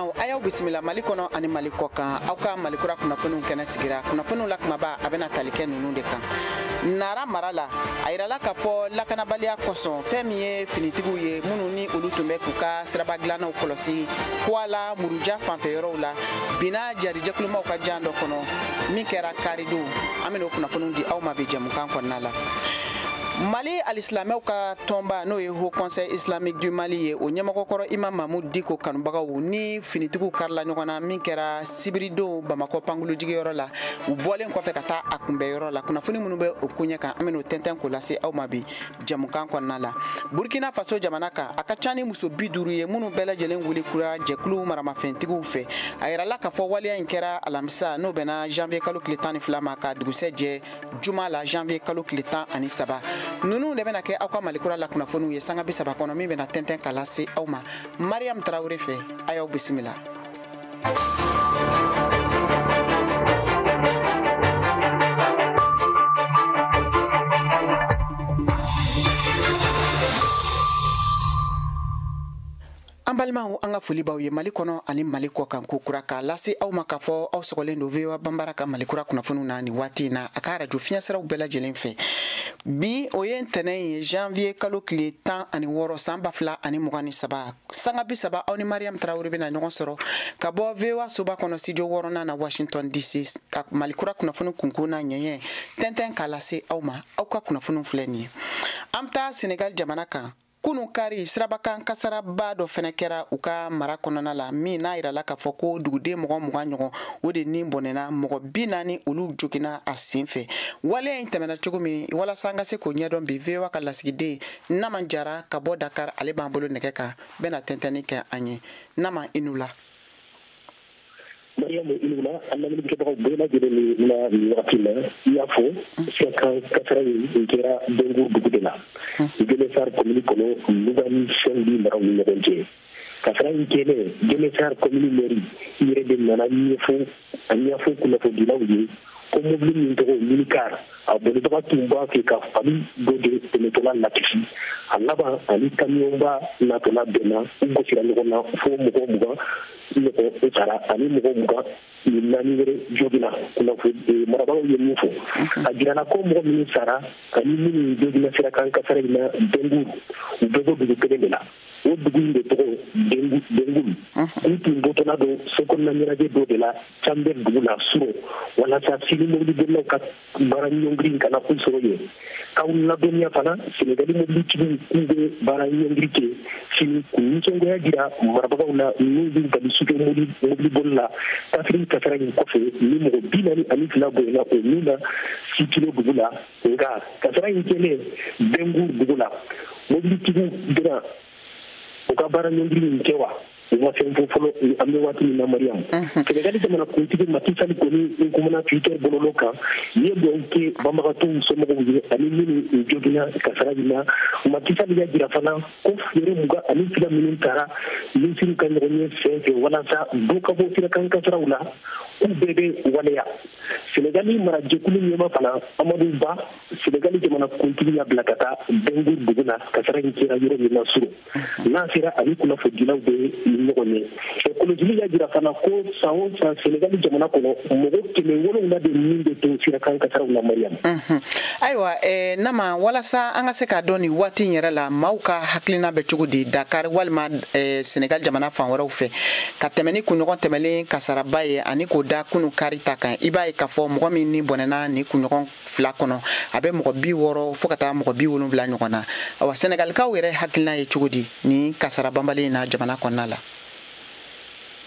Ambalmao ayaw bisimila Mali kono ani Mali kokan aw ka Mali kura kunnafoniw kɛnɛ sigira kunnafoniw la kumaba a bɛna tali kɛ ninnu de kan Nara marala a yirala k'a fɔ lakanabaliya kosɔn fɛn min ye finitigiw ye minnu ni olu tun bɛ k'u ka siraba dilannaw kɔlɔsi Kuala Muruja fanfɛyɔrɔw la bina jarijɛkulumaw ka jan dɔ kɔnɔ min kɛra karidon an bɛna o kunnafoniw di aw ma bi jɛmukan kɔnɔna la Mali al-Islamɛw ka tɔnba n'o ye Haut Conseil Islamique du Mali ye o ɲɛmɔgɔkɔrɔ Imam Mahmoud Diko kanubagaw ni finitigiw karila ɲɔgɔn na min kɛra Sibiridon Bamakɔ Pangolojigiyɔrɔ la u bɔlen kɔfɛ ka taa a kunbɛyɔrɔ la kunnafoni minnu bɛ o ko ɲɛ kan an bɛna o tɛntɛn k'o lase aw ma bi jɛmukan kɔnɔna la Burkina Faso jamana kan a ka ca ni muso 50 ye minnu bɛɛ lajɛlen wuli kura jɛkulu maramafɛntigiw fɛ a yirala k'a fɔ waleya in kɛra alamisa n'o bɛnna janvier kalo tile 12 ma ka dugusɛ jɛ juma la janvier kalo tile 13 Nunu de bɛna kɛ aw ka Malikura la kunnafoniw ye sanga 30 kɔnɔ min bɛna tɛntɛn k'a lase aw ma Mariam Tarawele fɛ a y'aw bisimila Ambalmao an ka foli b'aw ye Mali kɔnɔ ani Mali kɔkan ko kura k'a lase aw ma k'a fɔ aw sɔgɔlen don VOA Banbara ka Malikura kunnafoniw na ni waati in na a ka radio fiɲɛsiraw bɛɛ lajɛlen fɛ bi o ye ntɛnɛn ye janvier kalo tile 16 san 2023 sanga 30 aw ni Mariam Tarawele bɛna ɲɔgɔn sɔrɔ ka bɔ VOA soba kɔnɔ studio 6 na Washington DC ka Malikura kunnafoni kunkun na ɲɛɲɛ tɛntɛn k'a lase aw ma aw ka kunnafoniw filɛ nin ye an bɛ taa Senegal jamana kan Kunu kari sirabakan kasaraba dɔ fɛnɛ kɛra u ka mara kɔnɔna la min n'a yirala k'a fɔ ko duguden mɔgɔ 20 ɲɔgɔn o de ni bɔnɛna mɔgɔ 40 olu jogina a sen fɛ waleya in tɛmɛna cogo min walasa an ka se k'o ɲɛdɔn bi VOA ka lasigiden Naman Jara ka bɔ Dakar ale b'an bolo nɛgɛ kan bɛna tɛntɛnni kɛ an ye Naman i n'u la Mariam Inula, an lamini kɛbagaw bɛɛ lajɛlen na nin wagati la i y'a fɔ sirakan kasara in kɛra Bengur dugu de la Guinée-Sar commune kɔnɔ Lugani Sɛngi maraw ni ɲɔgɔn cɛ kasara in kɛlen Guinée-Sar commune mairie i yɛrɛ de nana ɲɛfɔ kunnafonidilaw ye ko mobili min tɔgɔ Minicar a bolibaga tun b'a fɛ ka fali dɔ de tɛmɛtɔla lakisi a laban ani kamiyɔnba natɔla bɛnna u gosira ɲɔgɔn na fo mɔgɔ 20 ɲɔgɔn sara ani mɔgɔ 20 ni 4 wɛrɛ jogina kunnafoni marabagaw ye min fɔ a jirala ko mɔgɔ minnu sara ani minnu jogina sirakan kasara in na Bengur u bɛɛ bɔ dugu kelen de la o dugu in de tɔgɔ Bengur u tun bɔtɔla don sokɔnɔna ɲɛnajɛ dɔ de la Camber dugu la Suro walasa sini mobilibolilaw ka baara ɲɔngiri kana u sɔrɔ yen k'aw ladɔnniya fana Senegali mobilitigiw k'u bɛ baara ɲɔngiri kɛ sini k'u nisɔngoya jira marabagaw la n'u bɛ bali sukɛ mobiliboli la kafiri kasara in kɔfɛ ni mɔgɔ 42 bonyana o min na Sikilo dugu la nka kasara in kɛlen Bengur dugu la mobilitigiw bɛna u ka baara ɲɔngiri in kɛ wa u ma fɛn fɔ fɔlɔ an bɛ waati min na Mariam Senegali jamana kuntigi Macky Sall kɔni n kumana Twitter bɔlɔlɔ kan ye dugawu kɛ banbagatɔw somɔgɔw ye ani minnu jogina kasara in na Macky Sall y'a jira fana ko feere 22 minnu taara minisiriw ka ɲɔgɔn ye fɛn fɛ walasa dɔ ka bɔ sirakan kasaraw la u bɛɛ bɛ waleya Senegali marajɛkulu ɲɛma fana Amadou Ba Senegali jamana kuntigi y'a bila ka taa Bengur dugu la kasara in kɛra yɔrɔ min na Suro n'a sera ani kunnafonidilaw bɛ ɲɔgɔn ye écologie y'a jira fana ko san o san Senegali jamana kɔnɔ mɔgɔ 700 de min bɛ to sirakan kasaraw la Mariam ayiwa Nama walasa an ka se k'a dɔn nin waati in yɛrɛ la maaw ka hakilina bɛ cogo di Dakar walima Senegal jamana fan wɛrɛw fɛ ka tɛmɛ ni kunɲɔgɔn tɛmɛlen kasaraba ye ani k'o da kunu kari ta kan i b'a ye k'a fɔ mɔgɔ min ni bɔnɛna ni kunɲɔgɔn 2 kɔnɔ a bɛ mɔgɔ 60 fo ka taa mɔgɔ 70 ɲɔgɔn na awa Senegalikaw yɛrɛ hakilina ye cogo di ni kasara banbali in na jamana kɔnɔna la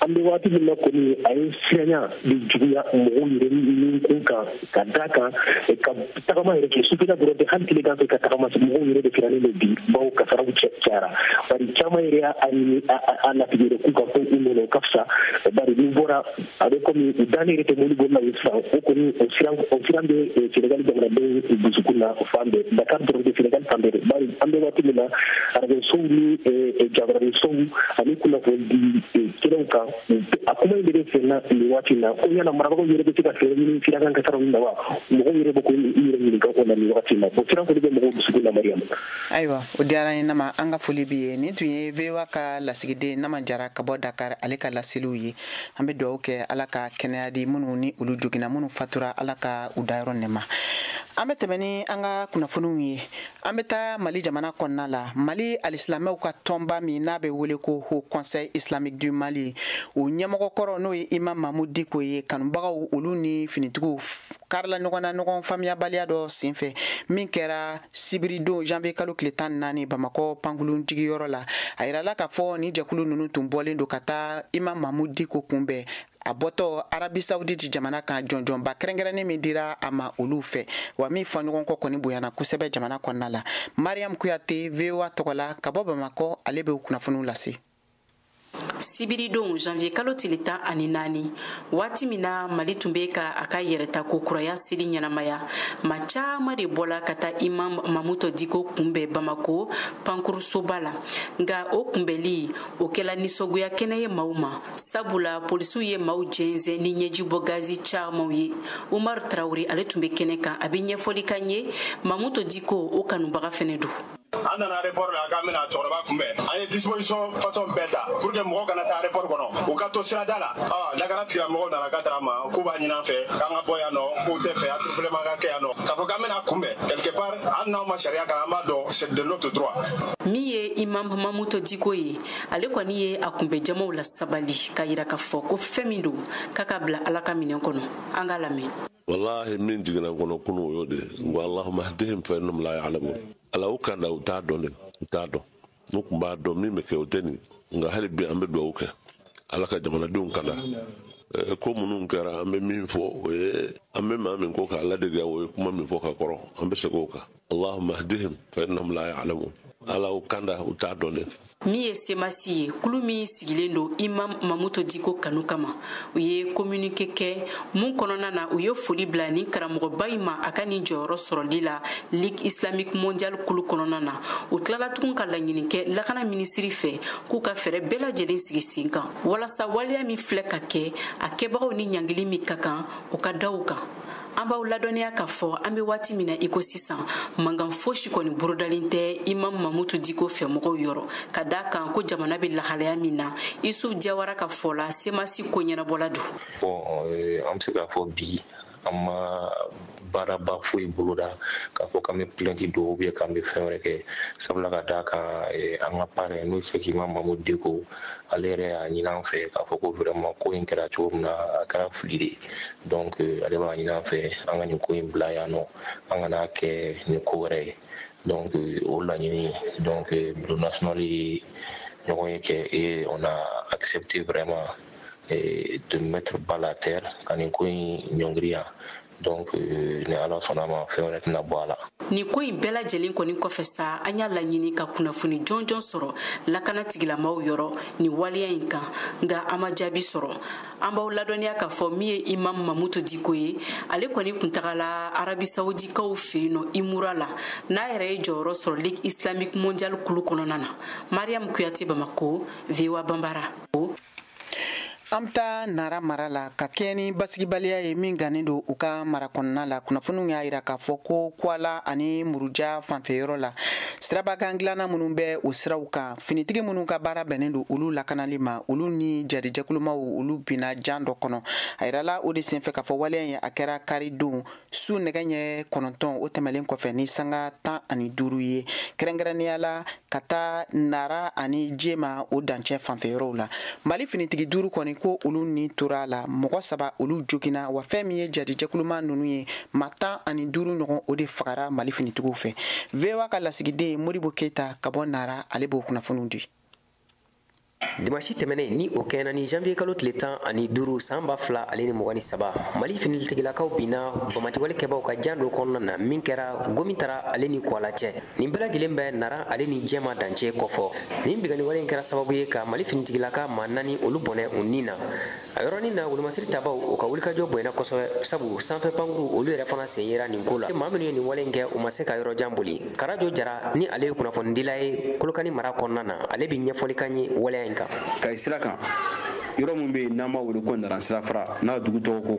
an bɛ waati min na kɔni a ye siranya de juguya mɔgɔw yɛrɛ ni kun kan ka da kan ka tagama yɛrɛ kɛ sufɛla dɔrɔn tɛ hali tilegan fɛ ka tagama mɔgɔw yɛrɛ de firannen don bi bawo kasaraw cayara bari caman yɛrɛ y'a ɲini a natigi yɛrɛ k'u ka ko u nɔnɔ o ka fisa bari ni bɔra a bɛ komi u dalen yɛrɛ tɛ mobilibolilaw ye sisan o kɔni o siran bɛ Senegali jamanaden dusukun na fan bɛɛ Dakar dɔrɔn tɛ Senegali fan bɛɛ de bari an bɛ waati min na arajosow ni jabaraninsow ani kunnafonidi kɛnɛw kan a kuma yɛrɛ senna nin waati na ko yana marabagaw yɛrɛ bɛ se ka fɛɛrɛ ɲini sirakan kasaraw na wa mɔgɔw yɛrɛ bɛ ko i yɛrɛ ɲininka o la nin waati na bon sira ko de bɛ mɔgɔw dusukun na Mariam. Ayiwa o diyara n ye Nama an ka foli b'i ye nin tun ye VOA ka lasigiden Nama Jara ka bɔ Dakar ale ka laseliw ye an bɛ dugawu kɛ Ala ka kɛnɛya di minnu ni olu joginna minnu fatura Ala ka u dayɔrɔ nɛɛma. An bɛ tɛmɛ ni an ka kunnafoniw ye an bɛ taa Mali jamana kɔnɔna la Mali alisilamɛw ka tɔnba min n'a bɛ wele ko Haut Conseil Islamique du Mali o ɲɛmɔgɔ kɔrɔ n'o ye Imam Mamudu Diko ye kanubagaw olu ni finitigiw karila ɲɔgɔn na ɲɔgɔn faamuyabaliya dɔ senfɛ min kɛra sibiridon janvier kalo tile 14 Bamakɔ pankuluntigiyɔrɔ la a yirala k'a fɔ ni jɛkulu ninnu tun bɔlen don ka taa Imam Mamudu Diko kunbɛn a bɔtɔ Arabi Saoudite jamana kan jɔnjɔnba kɛrɛnkɛrɛnnen min dira a ma olu fɛ wa min fɔɲɔgɔn kɔ kɔni bonyana kosɛbɛ jamana kɔnɔna la Mariam Kuyate VOA tɔgɔla ka bɔ Bamakɔ ale bɛ kunnafoniw lase. Sibiridon janvier kalo tile 14 waati min na Mali tun bɛ ka a ka yɛrɛta ko kuraya seli ɲɛnamaya ma caman de bɔla ka taa Imam Mamudu Diko kunbɛn Bamako pankurusoba la nka o kunbɛli o kɛla nisɔngoya kɛnɛ ye maaw ma sabula polisiw ye maaw jɛnsɛn ni ɲɛjibɔ gazi camanw ye Umar Traoré ale tun bɛ kɛnɛ kan a bɛ ɲɛfɔli kan ye Mamudu Diko o kanubaga fɛnɛ don. An nana report la k'an bɛna cɛkɔrɔba kunbɛn an ye disposition façon bɛɛ ta pour que mɔgɔw kana taa report kɔnɔ u ka to sirada la lakana tigilamɔgɔw nana k'a taara ma k'u b'a ɲini an fɛ k'an ka bɔ yan nɔ k'u tɛ fɛ attrouplement ka kɛ yan nɔ k'a fɔ k'an bɛna kunbɛn quelque part an n'anw ma sariya kan an b'a dɔn c'est de notre droit. Min ye Imam Mamudu Diko ye ale kɔni ye a kunbɛn jamaw la sabali ka yira k'a fɔ ko fɛn min don k'a ka bila Ala ka minɛn kɔnɔ an ka lamɛn. Wallahi min jiginna kɔnɔ kunu o y'o de ye Allahumma hdihim fa innahum la ya'lamun Ala u kanda u t'a dɔn u t'a dɔn n'u tun b'a dɔn min bɛ kɛ o tɛ nin nka hali bi an bɛ dugawu kɛ Ala ka jamanadenw kanda ko minnu kɛra an bɛ min fɔ o ye an bɛ maa min ko k'a ladege o ye kuma min fɔ ka kɔrɔ an bɛ segin o kan Allahumma hdihim fa innahum la ya'lamun Ala u kanda u t'a dɔn de. Min ye semasi ye kulu min sigilen don Imam Mamudu Diko kanu kama u ye communiqué kɛ mun kɔnɔna na u ye foli bila ni karamɔgɔba in ma a ka nin jɔyɔrɔ sɔrɔli la Ligue Islamique Mondiale kulu kɔnɔna na u tilala tugun ka laɲini kɛ lakana minisiri fɛ k'u ka fɛɛrɛ bɛɛ lajɛlen sigi sen kan walasa waleya min filɛ ka kɛ a kɛbagaw ni ɲangili min ka kan u ka da u kan. An b'aw ladɔnniya k'a fɔ an bɛ waati min na i ko sisan mankan fosi kɔni bolodalen tɛ Imam Mamudu Diko fɛ mɔgɔw yɔrɔ ka d'a kan ko jamana bɛ lahalaya min na Isufu Jawara ka fɔ la semasi ko ɲɛnabɔla don. An bɛ se k'a fɔ bi an ma baaraba foyi boloda k'a fɔ k'an bɛ plainte don ou bien k'an bɛ fɛn wɛrɛ kɛ sabula ka d'a kan an ka parrain n'o fɛ Imam Mamudu Diko ale yɛrɛ y'a ɲini an fɛ k'a fɔ ko vraiment ko in kɛra cogo min na a kɛra fili de donc ale b'a ɲini an fɛ an ka nin ko in bila yan nɔ an kana kɛ nin ko wɛrɛ ye donc o laɲini donc bureau national ye ɲɔgɔn ye kɛ et on a accepté vraiment de mettre balle à terre ka nin ko in ɲɔngiri donc ni Ala sɔnna ma fɛn wɛrɛ tɛna bɔ a la. Ni ko in bɛɛ lajɛlen kɔni kɔfɛ sa an y'a laɲini ka kunnafoni jɔnjɔn sɔrɔ lakana tigilamaaw yɔrɔ ni waleya in kan nka an ma jaabi sɔrɔ an b'aw ladɔnniya k'a fɔ min ye Imam Mamudu Diko ye ale kɔni kun tagala Arabi Saoudikaw fɛ yen nɔ Imura la n'a yɛrɛ ye jɔyɔrɔ sɔrɔ Ligue Islamique Mondiale kulu kɔnɔna na Mariam Kuyate Bamako VOA Bambara. An bɛ taa Nara mara la ka kɛɲɛ ni basigibaliya ye min gannen don u ka mara kɔnɔna la kunnafoniw y'a jira k'a fɔ ko Kuala ani Muruja fanfɛyɔrɔ la sirabakan dilanna minnu bɛ o siraw kan finitigi minnu ka baara bɛnnen don olu lakanali ma olu ni jarijɛkulumaw olu binna jan dɔ kɔnɔ a yirala o de senfɛ k'a fɔ waleya in a kɛra karidon su nɛgɛ ɲɛ 9 o tɛmɛlen kɔfɛ ni sanga 15 ye kɛrɛnkɛrɛnnenya la ka taa Nara ani Jema o dancɛ fanfɛyɔrɔw la Mali finitigi 5 kɔni ko olu ni tora la mɔgɔ 3 olu joginna wa fɛn min ye jarijɛkuluma ninnu ye ma 15 ɲɔgɔn o de fagara Mali finitigiw fɛ VOA ka lasigiden Modibo Keita ka bɔ Nara ale b'o kunnafoniw di. Dimanche tɛmɛnen ni o kɛɲɛna ni janvier kalo tile 15 san 2023 Mali finitigilakaw binna bamatigɛlikɛbaw ka jan dɔ kɔnɔna na min kɛra gomi tara ale ni Kuala cɛ nin bɛɛ lajɛlen bɛ Nara ale ni Jɛma dancɛ kɔfɔ nin binkaniwale in kɛra sababu ye ka Mali finitigilaka maa 4 olu bɔnɛ u nin na a yɔrɔnin na wolomasiri tabaw o ka wulikajɔ bonyana kosɛbɛ sabu sanfɛ pankuru olu yɛrɛ fana sen yera nin ko la maa minnu ye nin wale in kɛ u ma se ka yɔrɔ jan boli Karajo Jara ni ale ye kunnafonidila ye Kolokani mara kɔnɔna na ale bi ɲɛfɔli kan ye waleya in kan ka sira kan yɔrɔ mun bɛ n'an b'a wele ko Naransirafara n'a dugu tɔgɔ ko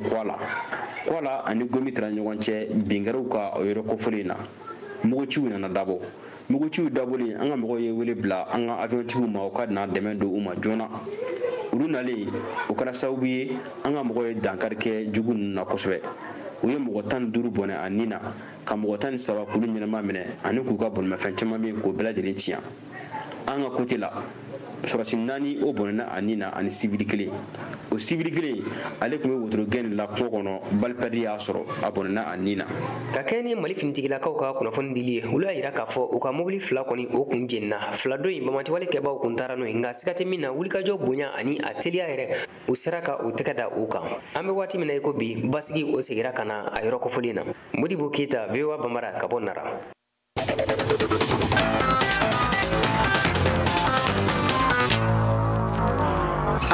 Kuala ani Gomi tɛra ɲɔgɔn cɛ binkɛrɛw ka o yɔrɔ kofɔlen in na muguciw nana dabɔ muguciw dabɔlen an ka mɔgɔw ye wele bila an ka avion ma u ka na dɛmɛ don u ma joona olu nalen o kɛra sababu ye an ka mɔgɔw ye dankari kɛ jugu ninnu na kosɛbɛ u ye mɔgɔ 15 bɔnɛ a nin na ka mɔgɔ 17 k'olu ɲɛnama minɛ ani k'u ka bolimafɛn caman min k'o bɛɛ lajɛlen tiɲɛ an ka côté la sɔrɔsi 4 o bɔnɛna a nin na ani civil 1 o civil 1 ale tun bɛ wotoro gɛn la kungo kɔnɔ balipɛri y'a sɔrɔ a bɔnɛna a nin na ka kɛ ni Mali finitigilakaw ka kunnafoni dili ye olu y'a yira k'a fɔ u ka mobili 2 kɔni o kun jenina 2 dɔ in bamatiwale kɛbaw kun taara n'o ye nka siga tɛ min na wulikajɔ bonya ani a teliya yɛrɛ u sera ka u tɛgɛ da u kan an bɛ waati min na i ko bi basigi o segira ka na a yɔrɔ kofɔlen na Modibo Keita VOA Bambara ka bɔ Nara.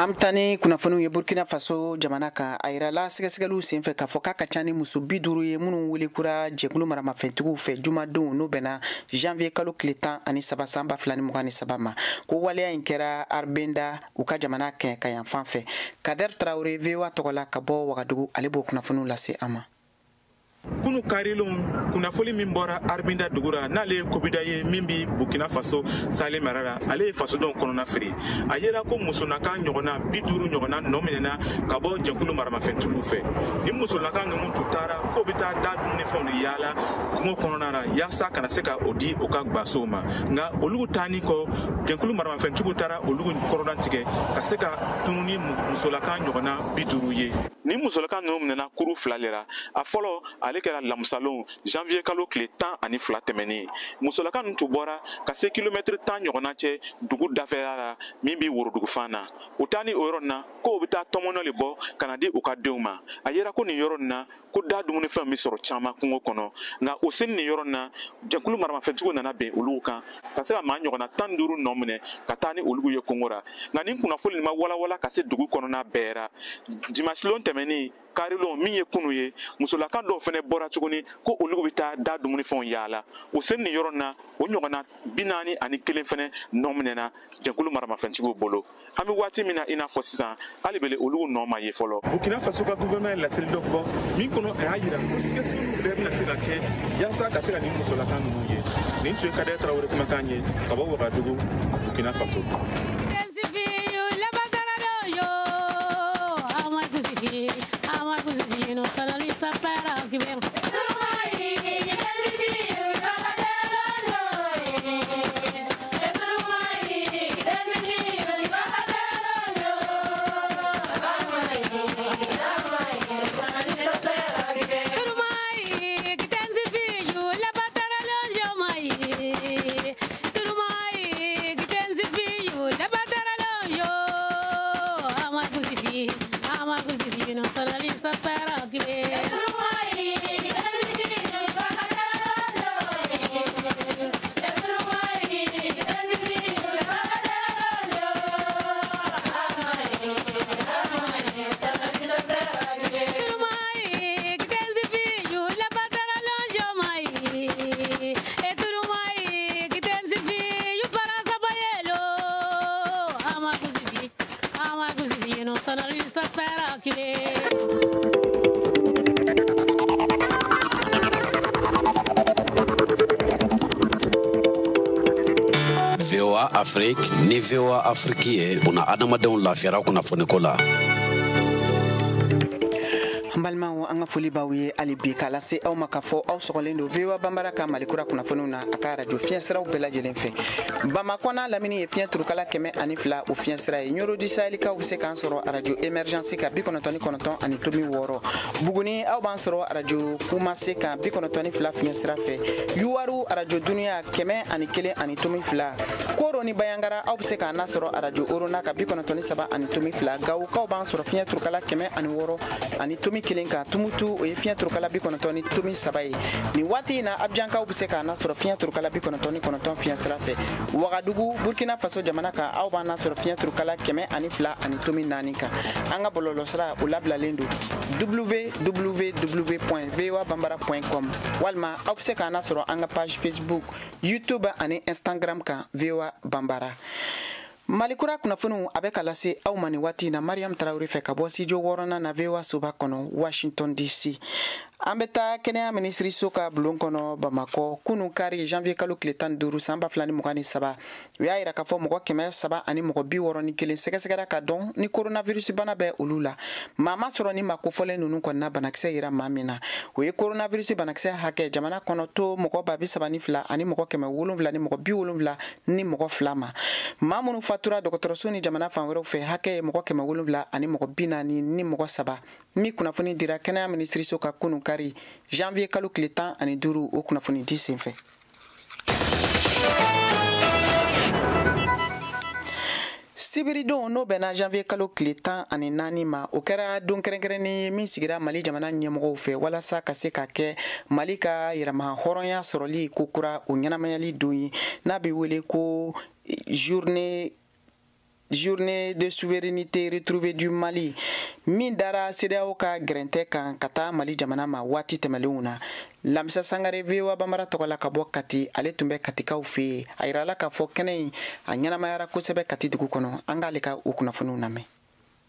Am tani kunnafoniw ye Burkina Faso jamana kan a yirala sɛgɛsɛgɛliw senfɛ k'a fɔ k'a ka ca ni muso 50 ye minnu wele kura jɛkulu maramafɛntigiw fɛ jumadenw n'o bɛnna janvier kalo tile 13 san 2023 ma ko waleya in kɛra Arbenda u ka jamana kɛ ka yan fan fɛ Kader Traoré VOA tɔgɔla ka bɔ Wagadugu ale b'o kunnafoniw lase an ma. Kunu karilon kunnafoni min bɔra Arbinda dugura n'ale kobida ye min bi Burkina Faso Sale marara ale ye fasodenw kɔnɔna firi a yera ko musolaka ɲɔgɔnna 50 ɲɔgɔnna nɔ minɛna ka bɔ jɛkulu maramafɛntigiw fɛ ni musolaka ninnu tun taara ko bɛ taa da dumuni fɛnw de yaala kungo kɔnɔna na yaasa kana se ka o di o ka gbasow ma nka olu taani kɔ jɛkulu maramafɛntigiw taara olu kɔrɔdan tigɛ ka se ka tunu ni musolaka ɲɔgɔnna 50 ye ni musolaka ninnu minɛna kuru 2 lera a fɔlɔ ale kɛra lamusalon janvier kalo tile 12 tɛmɛnen musolaka ninnu tun bɔra ka se kilomètre 10 ɲɔgɔnna cɛ dugu dafɛla la min bɛ worodugu fan na u taa ni o yɔrɔ na ko u bɛ taa tɔmɔnɔ le bɔ ka na di u ka denw ma a yera ko nin yɔrɔ na ko da dumunifɛnw bɛ sɔrɔ caman kungo kɔnɔ nka o seni nin yɔrɔ na jɛkulu maramafɛntigiw nana bɛn olu kan ka se ka maa ɲɔgɔnna 15 nɔ minɛ ka taa ni olu ye kungo ra nka nin kunnafoni nin ma walawala ka se dugu kɔnɔna bɛɛ ra dimanche lon tɛmɛnen karilon min ye kunu ye musolaka dɔw fɛnɛ bɔra tuguni ko olu bɛ taa da dumunifɛnw yaala o seni nin yɔrɔ na o ɲɔgɔnna 41 fɛnɛ nɔ minɛna jɛkulu maramafɛntigiw bolo an bɛ waati min na i n'a fɔ sisan hali bele olu nɔ ma ye fɔlɔ Burkina Faso ka gouvernement ye laseli dɔ bɔ min kɔnɔ a y'a yira ko sɛgɛsɛgɛliw bɛɛ bɛna se ka kɛ yaasa ka se ka nin musolaka ninnu ye nin tun ye Kader Traoré kumakan ye ka bɔ Wagadugu Burkina Faso. VOA Afrique ni VOA Afrique ye buna adamadenw lafiyara kunnafoniko la. Balimaw an ka foli b'aw ye hali bi k'a lase aw ma k'a fɔ aw sɔgɔlen don VOA Bambara ka Malikura kunnafoniw na a ka radio fiɲɛsiraw bɛɛ lajɛlen fɛ Bamakɔ n'a lamini ye fiɲɛ turukala 102 o fiɲɛsira ye Ɲorodi Sahɛlikaw bɛ se k'an sɔrɔ radio Emergence ka 99 ani tomi 6 Buguni aw b'an sɔrɔ radio Kumase kan 92 fiɲɛsira fɛ Yuwaru radio Dunuya 101 ani tomi 2 Koro ni Bayangara aw bɛ se k'an sɔrɔ radio Orona ka 93 ani tomi 2 Gawukaw b'an sɔrɔ fiɲɛ turukala 106 ani tomi 1 ka Tumutu o ye fiɲɛ turukala 93 ni tomi 3 ye ni waati in na Abjankaw bɛ se k'an sɔrɔ fiɲɛ turukala 99 fiɲɛsira fɛ Wagadugu Burkina Faso jamana kan aw b'an sɔrɔ fiɲɛ turukala 102 ani tomi 4 kan an ka bɔlɔlɔsira o labilalen don www.voabambara.com walima aw bɛ se k'an sɔrɔ an ka page Facebook YouTube ani Instagram kan VOA Bambara Malikura kunnafoniw a bɛ ka lase aw ma nin waati na Mariam Tarawele fɛ ka bɔ studio 6nan na VOA soba kɔnɔ Washington DC. An bɛ taa kɛnɛya minisiriso ka bulon kɔnɔ Bamakɔ kunun kari janvier kalo tile 15 san 2023 u y'a yira k'a fɔ mɔgɔ 300 ani mɔgɔ 61 sɛgɛsɛgɛra ka dɔn ni coronavirus bana bɛ olu la. Maa ma sɔrɔ ni ma kofɔlen ninnu kɔnɔna banakisɛ yira maa min na. O ye coronavirus banakisɛ hakɛ jamana kɔnɔ to mɔgɔ 32 ani mɔgɔ 7 ni mɔgɔ 70 ni mɔgɔ 2 ma. Maa minnu fatura dɔgɔtɔrɔso ni jamana fan wɛrɛw fɛ hakɛ ye mɔgɔ 7 ani mɔgɔ 40 ni mɔgɔ 3 mi kunnafoni dira kɛnɛya minisiriso ka kunun kari janvier kalo tile 15 o kunnafoni di senfɛ. Sibiridon n'o bɛnna janvier kalo tile 14 ma o kɛra don kɛrɛnkɛrɛnnen min sigira Mali jamana ɲɛmɔgɔw fɛ walasa ka se ka kɛ Mali ka yɛrɛma hɔrɔnya sɔrɔli ko kura o ɲɛnamayali don ye n'a bɛ wele ko Journée de souveraineté retrouvée du Mali min dara CEDEAO ka gɛrɛntɛ kan ka taa Mali jamana ma waati tɛmɛlenw na. Lamisa Sangare VOA Bamara tɔgɔla ka bɔ Kati ale tun bɛ Katikaw fɛ yen a yirala k'a fɔ kɛnɛ in a ɲɛnamayara kosɛbɛ Kati dugu kɔnɔ an k'ale ka o kunnafoniw lamɛn.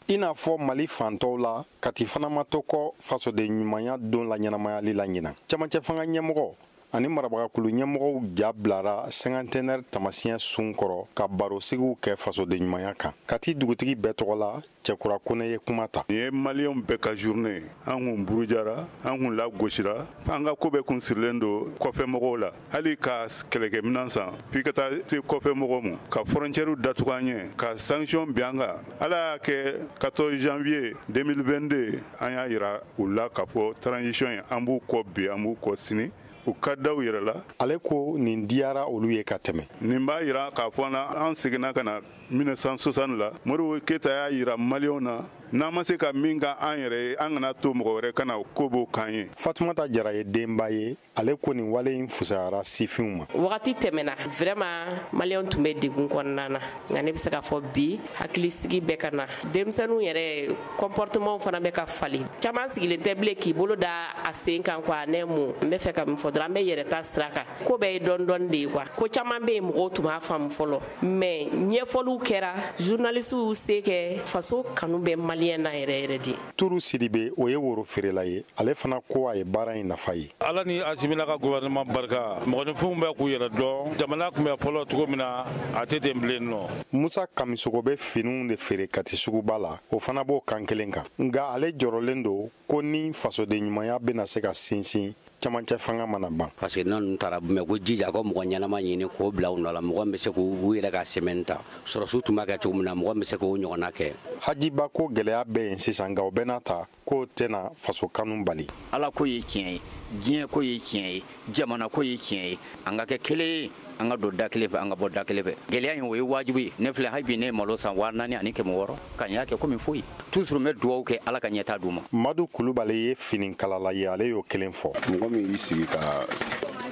I n'a fɔ Mali fantɔw la Kati fana ma to kɔ fasoden ɲumanya don la ɲɛnamayali la ɲinan camancɛ fanga ɲɛmɔgɔ ani marabagakulu ɲɛmɔgɔw ja bilara cinquantenaire tamasiyɛn sun kɔrɔ ka barosigiw kɛ fasoden ɲumanya kan Kati dugutigi bɛɛ tɔgɔ la Cɛkura Kone ye kuma ta. Ni ye maliyɛnw bɛɛ ka journée an kun burujara an kun lagosira an ka ko bɛɛ kun sirilen don kɔfɛmɔgɔw la hali ka kɛlɛkɛminan san f'i ka taa se kɔfɛmɔgɔw ma ka frontière datugu an ɲɛ ka sanction bi an kan ala y'a kɛ 14 janvier 2022 an y'a yira u la k'a fɔ transition ye an b'u kɔ bi an b'u kɔ sini u ka daw yɛrɛ la. Ale ko nin diyara olu ye ka tɛmɛ. Nin b'a yira k'a fɔ an seginna ka na 1960 la Modibo Keyita y'a yira maliyɛnw na n'an ma se ka min ka an yɛrɛ ye an kana to mɔgɔ wɛrɛ kana ko b'o k'an ye. Fatumata Jara ye denba ye ale ko nin wale in fusayara sifinw ma. Wagati tɛmɛna vraiment maliyɛnw tun bɛ degun kɔnɔna na nka ne bɛ se k'a fɔ bi hakilisigi bɛ ka na denmisɛnninw yɛrɛ comportement fana bɛ ka falen caman sigilen tɛ bilen k'i bolo da a sen kan quoi ne mun n bɛ fɛ ka min fɔ dɔrɔn an bɛ yɛrɛ ta sira kan ko bɛɛ ye dɔɔni dɔɔni de ye quoi ko caman bɛ yen mɔgɔw tun b'a faamu fɔlɔ mais ɲɛfɔliw kɛra journalistes y'u se kɛ faso kanu bɛ maliyɛn na yɛrɛ yɛrɛ de. Turu Sidibe o ye woro feerela ye ale fana ko a ye baara in nafa ye. Ala ni Asimila ka gouvernement barika mɔgɔninfinw bɛ k'u yɛrɛ dɔn jamana tun bɛ fɔlɔ cogo min na a tɛ ten bilen nɔ. Musa Kamisogo bɛ finiw de feere Kati suguba la o fana b'o kan kelen kan nka ale jɔrɔlen don ko ni fasoden ɲumanya bɛna se ka sinsin camancɛ fanga mana ban. Parce que n'an taara mɛ ko jija ko mɔgɔ ɲɛnama ɲini k'o bila u nɔ la mɔgɔ bɛ se k'u yɛrɛ ka sɛmɛni ta sɔrɔsiw tun b'a kɛ cogo min na mɔgɔ bɛ se k'o ɲɔgɔnna kɛ. Hajiba ko gɛlɛya bɛ yen sisan nka o bɛ n'a ta k'o tɛna faso kanu bali. Ala ko ye tiɲɛ ye diɲɛ ko ye tiɲɛ ye jamana ko ye tiɲɛ ye an ka kɛ kelen ye an ka don da kelen fɛ an ka bɔ da kelen fɛ gɛlɛya in o ye wajibi ye ne filɛ hali bi ne ye malo san 4,000 ani 600 ka n y'a kɛ komi foyi toujours n bɛ dugawu kɛ ala ka ɲɛtaa d'u ma. Madu Kulubali ye finikalala ye ale y'o kelen fɔ. Mɔgɔ min y'i sigi ka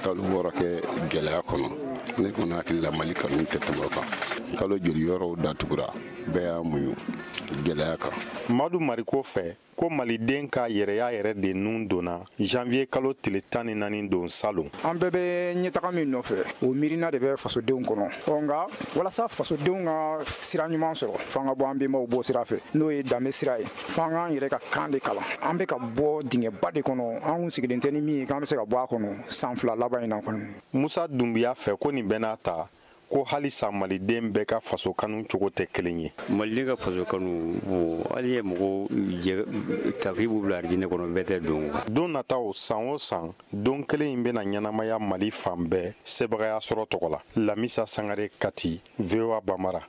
kalo 6 kɛ gɛlɛya kɔnɔ ne kɔni hakili la Mali kanu tɛ tɛmɛ o kan kalo joli yɔrɔw datugura bɛɛ y'a muɲu gɛlɛya kan. Madu Mariko fɛ ko maliden ka yɛrɛya yɛrɛ de nun donna janvier kalo tile 14 don salon. An bɛɛ bɛ ɲɛtaga min nɔfɛ o miirina de bɛ fasodenw kɔnɔ nka walasa fasodenw ka sira ɲuman sɔrɔ f'an ka bɔ an bɛnbaw bɔ sira fɛ n'o ye danbe sira ye f'an k'an yɛrɛ ka kan de kalan an bɛ ka bɔ dingɛba de kɔnɔ an kun sigilen tɛ ni min ye k'an bɛ se ka bɔ a kɔnɔ san 2 laban in na kɔni. Musa Dumbuya fɛ ko nin bɛɛ n'a ta ko halisa maliden bɛɛ ka faso kanu cogo tɛ kelen ye. Maliden ka faso kanu hali ye mɔgɔ taki b'u bila arijinɛ kɔnɔ bɛɛ tɛ don. Don nataw san o san don kelen in bɛna ɲɛnamaya Mali fan bɛɛ sebagaya sɔrɔ tɔgɔ la. Lamisa Sangare Kati VOA Bamara.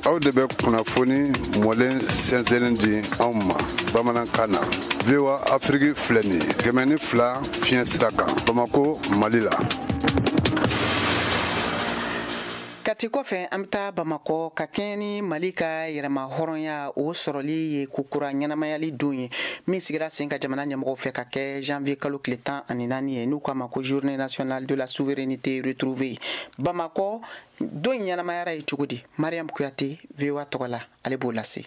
Aw de bɛ kunnafoni mɔlen sɛnsɛnnen di anw ma bamanankan na VOA Afrique filɛ nin ye 102 fiɲɛ sira kan Bamako Mali la. Kati kɔfɛ an bɛ taa Bamakɔ ka kɛɲɛ ni Mali ka yɛrɛma hɔrɔnya o sɔrɔli ye kokura ɲɛnamayali don ye min sigira sen ka jamana ɲɛmɔgɔw fɛ ka kɛ janvier kalo tile 14 ye n'u k'a ma ko journée nationale de la souveraineté retrouvée. Bamakɔ don ɲɛnamayara ye cogo di? Mariam Kuyate VOA tɔgɔ la ale b'o lase.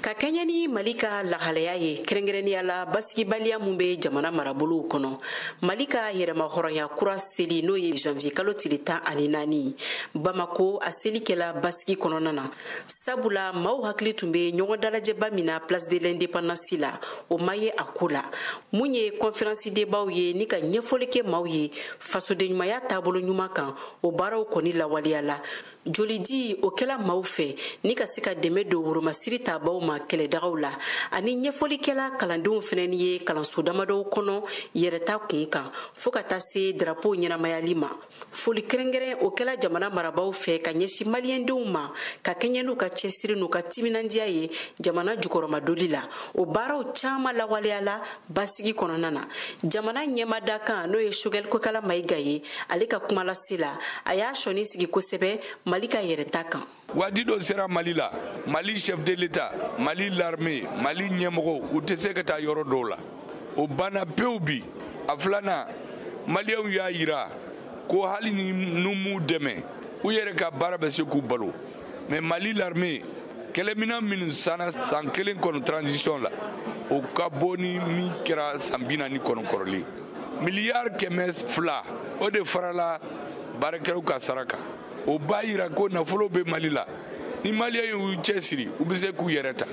ka kɛɲɛ ni mali ka lahalaya ye kɛrɛnkɛrɛnnenya la basigibaliya mun be jamana marabolow kɔnɔ mali ka yɛrɛmahɔrɔnya kura seli n'o ye janvier kalo tile 14 bamako a seli kɛla basigi kɔnɔna na sabula maaw hakili tun be ɲɔgɔn dalajɛba min na place de l'indépendance la o ma ye a ko la mun ye conférence debaw ye ni ka ɲɛfɔli kɛ maaw ye fasodenɲumanya taabolo ɲuman kan o baaraw kɔni lawaleya la jolidi o kɛla maaw fɛ ni ka se ka dɛmɛ don woromasiri taabaw ma kɛlɛdagaw la ani ɲɛfɔlikɛla kalandenw fɛnɛ ye kalanso damadɔw kɔnɔ yɛrɛta kun kan fɔɔ ka taa se drapeau ɲɛnamayali ma foli kɛrɛnkɛrɛn o kɛla jamana marabaw fɛ ka ɲɛsi maliyɛndenw ma ka kɛɲɛ n'u ka cɛsiri n'u ka timinandiya ye jamana jukɔrɔmadoli la o baaraw caaman lawaleyala basigi kɔnɔna na jamana ɲɛmada kan n'o ye Choguel Kokala Mayiga ye ale ka kuma lase la a y'a sɔnni sigi kosɛbɛ mali ka yɛrɛta kan waati dɔ sera mali la mali chef de l'état mali l'armée mali ɲɛmɔgɔw u tɛ se ka taa yɔrɔ dɔw la o banna pewu bi a filanan maliyɛnw y'a yira ko hali ni n'u dɛmɛ u yɛrɛ ka baara bɛ se k'u balo mais mali l'armée kɛlɛminan minnu sanna san 1 kɔnɔ transition la o ka bɔ ni min kɛra san 40 kɔrɔlen miliyari 200 o de farala baarakɛlaw ka sara kan o b'a yira ko nafolo bɛ mali la ni maliyɛn y'u cɛsiri u bɛ se k'u yɛrɛ ta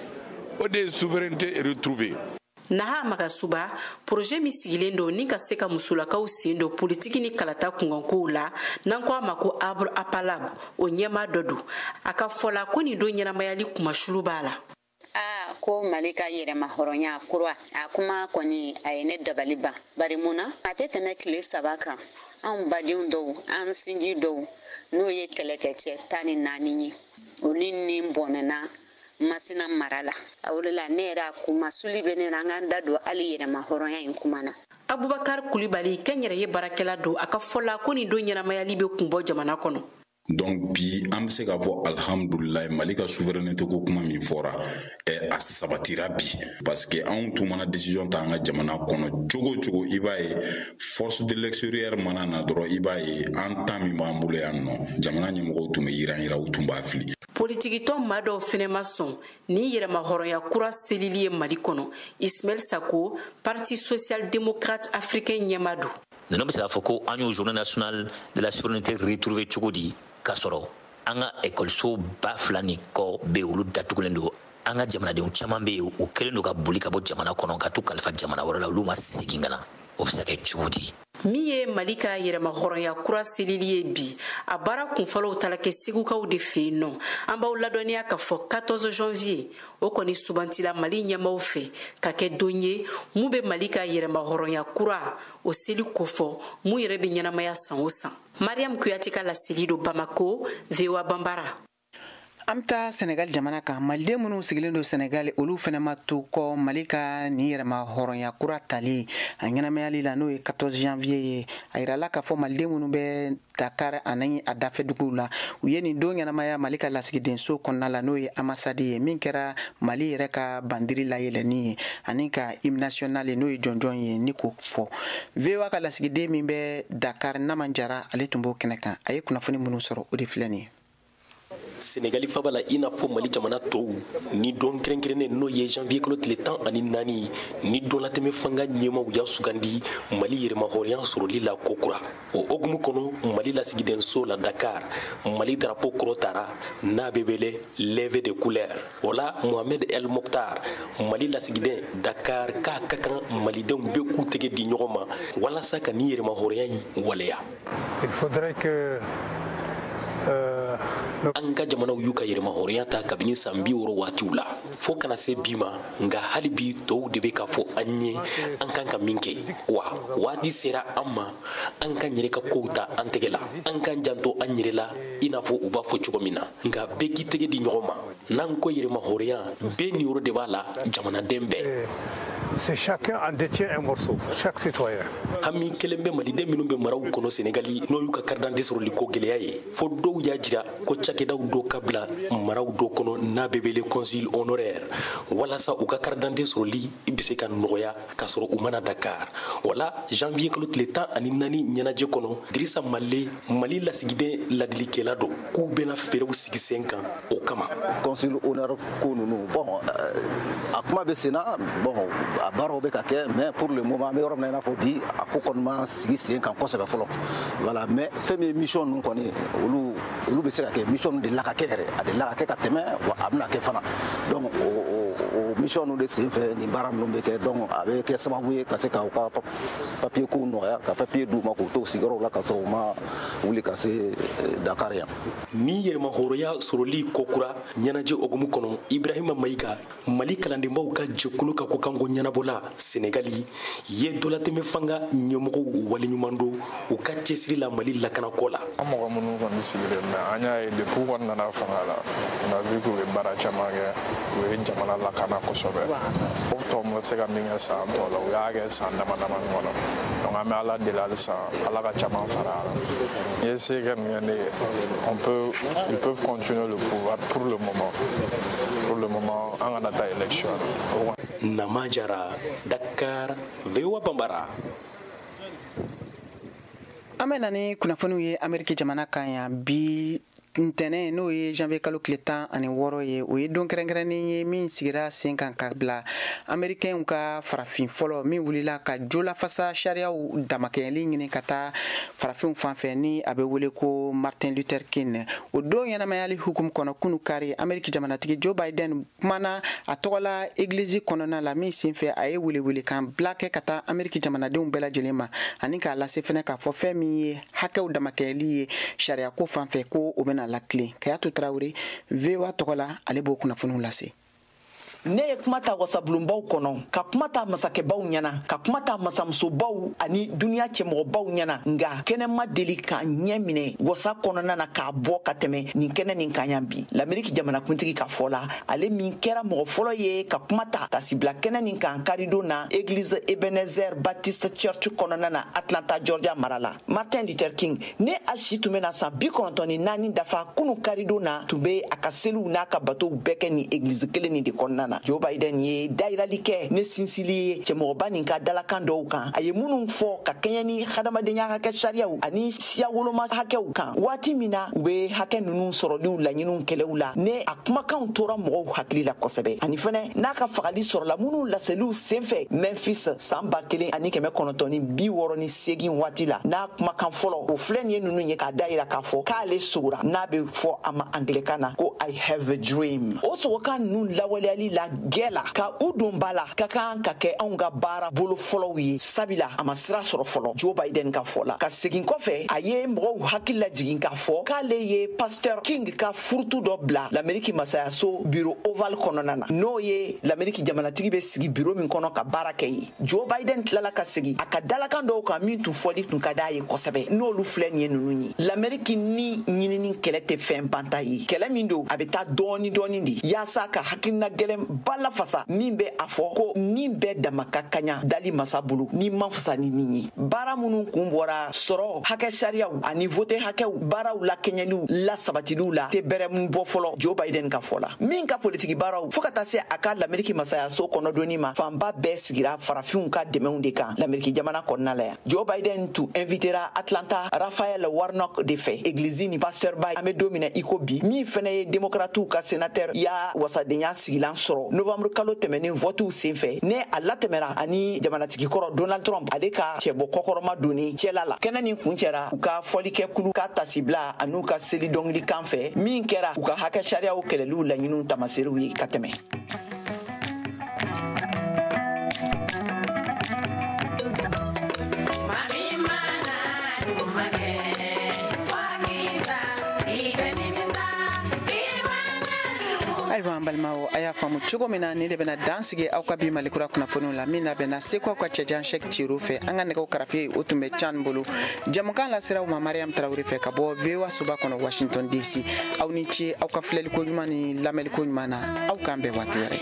o de ye souveraineté retrouvée. Naha Magasuba projet min sigilen don ni ka se ka musolakaw sen don politiki ni kalata kungankow la n'an ko a ma ko Arbre Apalab o ɲɛma dɔ don a ka fɔla ko nin don ɲɛnamayali kumasulu b'a la. Ko mali ka yɛrɛmahɔrɔnya kura a kuma kɔni a ye ne dabali ban bari mun na a tɛ tɛmɛ tile 3 kan anw badenw dɔw an sinji dɔw n'o ye kɛlɛkɛcɛ 14 ye olu ni bɔnɛna masina mara la o de la ne yɛrɛ kuma suli bɛ ne na an k'an da don hali yɛrɛmahɔrɔnya in kuma na. Abubakar Kulibali kɛnyɛrɛye baarakɛla don a ka fɔla ko nin don ɲɛnamayali bɛ kun bɔ jamana kɔnɔ. Donc bi an bɛ se k'a fɔ alhamdulilayi mali ka souveraineté ko kuma min fɔra a sabatira bi parce que anw tun mana décision ta an ka jamana kɔnɔ cogo cogo i b'a ye force de l'extérieur mana na dɔrɔn i b'a ye an temps min b'an bolo yan nɔ jamana ɲɛmɔgɔw tun bɛ yiran u tun b'a fili. Politikitɔ maa dɔw fɛnɛ ma sɔn ni yɛrɛmahɔrɔnya kura selili ye mali kɔnɔ Ismail Sako parti social démocrate africain ɲɛma don. Ninnu bɛ se k'a fɔ ko an y'o journée nationale de la souveraineté retrouver cogo di k'a sɔrɔ an ka ekɔliso ba 2 ni kɔ bɛ olu datugulen don an ka jamanadenw caman bɛ yen u kɛlen don ka boli ka bɔ jamana kɔnɔ ka t'u kalifa jamana wɛrɛ la olu ma segin ka na o bɛ se ka kɛ cogo di. Min ye mali ka yɛrɛmahɔrɔnya kura selili ye bi a baara kunfɔlɔw tala kɛ segukaw de fɛ yen nɔ an b'aw ladɔnniya k'a fɔ 14 janvier o kɔni subantila mali ɲɛmaw fɛ ka kɛ don ye mun bɛ mali ka yɛrɛmahɔrɔnya kura o seli kofɔ mun yɛrɛ bɛ ɲɛnamaya san o san. Mariam Kuyate ka laseli do Bamako VOA Bambara. An bɛ taa Senegal jamana kan maliden minnu sigilen don Senegal olu fɛnɛ ma to kɔ mali ka nin yɛrɛmahɔrɔnya kura tali a ɲɛnamayali la n'o ye 14 janvier ye a yirala k'a fɔ maliden minnu bɛ Dakar ani a dafɛduguw la u ye nin don ɲɛnamaya mali ka lasigidenso kɔnɔna la n'o ye ambassade ye min kɛra mali yɛrɛ ka bandiri layɛlɛni ye ani ka hymne national ye n'o ye jɔnjɔn ye ni k'o fɔ VOA ka lasigiden min bɛ Dakar Naman Jara ale tun b'o kɛnɛ kan a ye kunnafoni minnu sɔrɔ o de filɛ nin ye. Sénégali faba la i n'a fɔ mali jamana tɔw ni don kɛrɛnkɛrɛnnen n'o ye janvier kalo tile 14 ni don latɛmɛ fanga ɲɛmaw y'a sugandi mali yɛrɛmahɔrɔnya sɔrɔli la kokura o hokumu kɔnɔ mali lasigidenso la Dakar mali drapeau kɔrɔ tara n'a bɛ wele levée de couleur o la Mohamed El Mokhtar mali lasigiden Dakar k'a ka kan malidenw bɛ k'u tɛgɛ di ɲɔgɔn ma walasa ka ni yɛrɛmahɔrɔnya in waleya. Il faudrait que an ka jamanaw y'u ka yɛrɛmahɔrɔnya ta kabini san 60 waatiw la fo kana se bi ma nka hali bi tɔw de bɛ k'a fɔ an ye an kan ka min kɛ wa waati sera an ma an ka yɛrɛ ka kow ta an tɛgɛ la an k'an janto an yɛrɛ la i n'a fɔ u b'a fɔ cogo min na nka bɛɛ k'i tɛgɛ di ɲɔgɔn ma n'an ko yɛrɛmahɔrɔnya bɛɛ niyɔrɔ de b'a la jamanaden bɛɛ. C'est chacun en détient un morceau, chaque citoyen. Hami kelen bɛ maliden minnu bɛ maraw kɔnɔ Sénégali n'o y'u ka carte d'identité sɔrɔli ko gɛlɛya ye fo dɔw y'a jira ya ko cakɛdaw do ka bila maraw do kɔnɔ n'a bɛ wele consul honoraire walasa u ka carte d'identité sɔrɔli bɛ se ka nɔgɔya k'a sɔrɔ u mana Dakar wala janvier kalo tile 14 ɲɛnajɛ kɔnɔ Dirisa Male Mali lasigiden ladilikɛla do k'u bɛna fɛɛrɛw sigi sen kan o kama. Consul honoraire ko ninnu bon a kuma bɛ sen na bon a baaraw bɛ ka kɛ mais pour le moment an bɛ yɔrɔ min na i n'a fɔ bi a ko kɔni ma sigi sen kan kosɛbɛ fɔlɔ voilà mais fɛn min ye mission ninnu kɔni olu bɛ se ka kɛ mission de la ka kɛ yɛrɛ a de la ka kɛ ka tɛmɛ wa a bɛna kɛ fana donc o mission ninnu de sen fɛ nin baara ninnu bɛ kɛ donc a bɛ kɛ sababu ye ka se ka u ka papier kow nɔgɔya ka papier d'u ma k'u to sigiyɔrɔw la ka sɔrɔ u ma wuli ka se Dakar yan. Ni yɛrɛma hɔrɔnya sɔrɔli kɔkura ɲɛnajɛ hokumu kɔnɔ Ibrahima Mayiga Mali kalandenbaw ka jɛkulu ka kokanko ɲɛnabɔla Senegali ye dolatɛmɛ fanga ɲɛmɔgɔw waleɲuman do u ka cɛsiri la Mali lakanako la. An mɔgɔ minnu kɔni sigilen mɛ an y'a ye depuis kɔni nana fanga la on a vu que u ye baara caman kɛ u ye jamana lakana kosɛbɛ o tɔ ma se ka min kɛ san tɔ la u y'a kɛ san dama dama kɔnɔ donc an bɛ Ala deli halisa Ala ka caman fara a la n'i ye se kɛ min kɛ ne ye ils peuvent continuer le pouvoir pour le moment an kana taa élection na. Nama Jara, Dakar, VOA Bambara. An bɛ na ni kunnafoniw ye Ameriki jamana kan yan bi ntɛnɛn n'o ye janvier kalo tile 16 ye o ye don kɛrɛnkɛrɛnnen ye min sigira sen kan ka bila amérikɛnw ka farafin fɔlɔ min wulila ka joolafasa sariyaw damakɛɲɛli ɲini ka taa farafinw fan fɛ ni a bɛ wele ko Martin Luther King o don ɲɛnamayali hukumu kɔnɔ kunu kari Ameriki jamanatigi Joe Biden kumana a tɔgɔla église kɔnɔna la min senfɛ a ye welewele kan bila kɛ ka taa Ameriki jamanadenw bɛɛ lajɛlen ma ani k'a lase fɛnɛ k'a fɔ fɛn min ye hakɛw damakɛɲɛli ye sariya ko fan fɛ ko o bɛna la clé Kayatou Traoré VOA tɔgɔla ale b'o kunnafoniw lase. Ne ye kuma ta wasabulonbaw kɔnɔ ka kuma ta masakɛbaw ɲɛna ka kuma ta masamusobaw ani duniya cɛmɔgɔbaw ɲɛna nga kɛnɛ ma deli ka ɲɛ minɛ wasa kɔnɔna na k'a bɔ ka tɛmɛ nin kɛnɛ nin kan yan bi l'Amérique jamanakuntigi ka fɔ la ale min kɛra mɔgɔ fɔlɔ ye ka kuma ta tasibila kɛnɛ nin kan karidon na Église Ebenezer Baptist Church kɔnɔna na Atlanta Georgia mara la Martin Luther King ne a si tun bɛ na san 94 dafa kunu karidon na tun bɛ a ka seliw n'a ka batow bɛɛ kɛ ni église kelen nin de kɔnɔna na Joe Biden ye dayirali kɛ ne sinsili ye cɛmɔgɔba nin ka dalakan dɔw kan a ye minnu fɔ ka kɛɲɛ ni hadamadenya hakɛ sariyaw ani siya woloma hakɛw kan waati min na u bɛ hakɛ ninnu sɔrɔliw laɲiniw kɛlɛw la ne a kumakanw tora mɔgɔw hakili la kosɛbɛ ani fɛnɛ n'a ka fagali sɔrɔla minnu laseliw senfɛ Memphis san 1968 waati la n'a kumakan fɔlɔ o filɛ nin ye ninnu ye k'a dayira k'a fɔ k'ale sogora n'a bɛ fɔ a ma anglikan na ko I have a dream o sogokan ninnu lawaleyali la gɛla ka u don ba la ka kan ka kɛ anw ka baara bolo fɔlɔw ye sabila a ma sira sɔrɔ fɔlɔ Joe Biden ka fɔ la ka segin kɔfɛ a ye mɔgɔw hakili lajigin k'a fɔ k'ale ye Pasteur King ka furutu dɔ bila l'Amérique masayaso bureau ovale kɔnɔna na n'o ye l'Amérique jamanatigi bɛ sigi bureau min kɔnɔ ka baara kɛ ye Joe Biden tilala ka segin a ka dalakan dɔw kan min tun fɔli tun ka d'a ye kosɛbɛ n'olu filɛ nin ye ninnu ye l'Amérique ni ɲinini kɛlɛ tɛ fɛn banta ye kɛlɛ min don a bɛ taa dɔɔni dɔɔni de yaasa ka hakilina gɛlɛn bala fasa min bɛ a fɔ ko nin bɛɛ dama ka kaɲa dali masa bolo ni man fisa ni nin ye baara minnu kun bɔra sɔrɔ hakɛ sariyaw ani vote hakɛw baaraw la kɛɲɛliw la sabatiliw la tɛ bɛrɛ mun bɔ fɔlɔ Joe Biden ka fɔ la min ka politiki baaraw fo ka taa se a ka l'Amérique masayaso kɔnɔdonni ma fanba bɛɛ sigira farafinw ka dɛmɛw de kan l'Amérique jamana kɔnɔna la yan Joe Biden tun invitera Atlanta Raphael Warnock de fɛ église ni pasteur ba an bɛ don min na i ko bi min fɛnɛ ye démocratew ka sénateur y'a wasadenya sigilan sɔrɔ novembre kalo tɛmɛnen votew senfɛ ne a latɛmɛra ani jamanatigi kɔrɔ Donald Trump ale ka cɛbɔ kɔkɔrɔma donni cɛla la kɛnɛ nin kun cɛra u ka fɔlikɛkulu ka tasibila an'u ka seli dɔnkili kan fɛ min kɛra u ka hakɛ sariyaw kɛlɛliw laɲiniw tamaserew ye ka tɛmɛ ayiwa an balimaw a y'a faamu cogo min na ni de bɛna dan sigi aw ka bi malikura kunnafoniw la min labɛnna seko ka cɛjan Sɛk Ciro fɛ an ka nɛgɛw karafe o tun bɛ Can bolo jamukan lasiraw ma Mariam Traoré fɛ ka bɔ VOA soba kɔnɔ Washington DC aw ni ce aw ka filɛliko ɲuman ni lamɛnliko ɲuman na aw k'an bɛn waati wɛrɛ